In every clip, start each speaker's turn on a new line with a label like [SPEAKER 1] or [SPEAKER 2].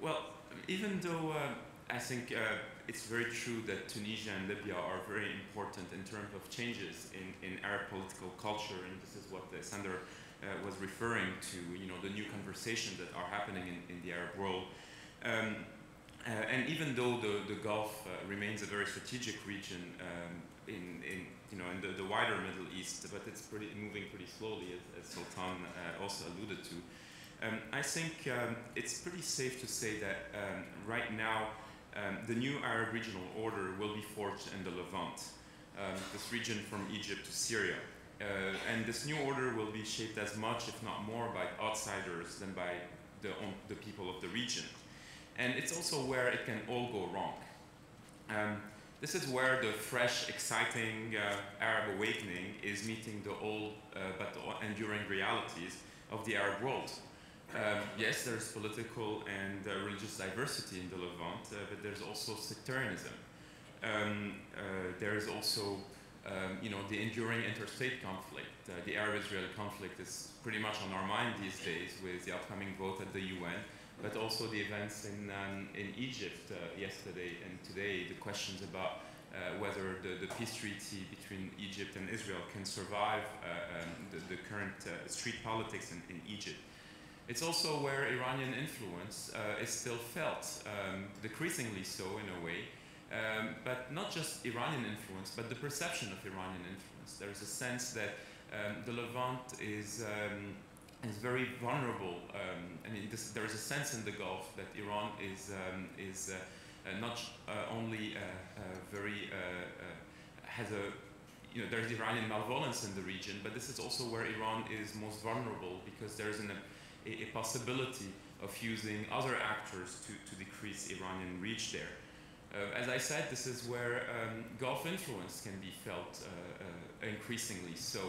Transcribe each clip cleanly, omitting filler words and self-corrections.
[SPEAKER 1] Well, even though I think it's very true that Tunisia and Libya are very important in terms of changes in Arab political culture, and this is what Sander was referring to, the new conversations that are happening in the Arab world. And even though the Gulf remains a very strategic region in the wider Middle East, but it's moving pretty slowly, as Sultan also alluded to. I think it's pretty safe to say that right now the new Arab regional order will be forged in the Levant, this region from Egypt to Syria. And this new order will be shaped as much, if not more, by outsiders than by the people of the region. And it's also where it can all go wrong. This is where the fresh, exciting Arab awakening is meeting the old but enduring realities of the Arab world. Yes, there's political and religious diversity in the Levant, but there's also sectarianism. There is also, the enduring interstate conflict. The Arab-Israeli conflict is pretty much on our mind these days with the upcoming vote at the UN, but also the events in Egypt yesterday and today, the questions about whether the peace treaty between Egypt and Israel can survive the current street politics in Egypt. It's also where Iranian influence is still felt, decreasingly so in a way, but not just Iranian influence, but the perception of Iranian influence. There's a sense that the Levant is very vulnerable. There is a sense in the Gulf that Iran is not only very has there's Iranian malevolence in the region, but this is also where Iran is most vulnerable because there's a possibility of using other actors to decrease Iranian reach there. As I said, this is where Gulf influence can be felt increasingly so.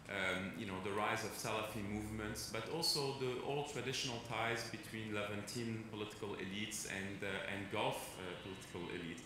[SPEAKER 1] The rise of Salafi movements, but also the old traditional ties between Levantine political elites and Gulf political elites.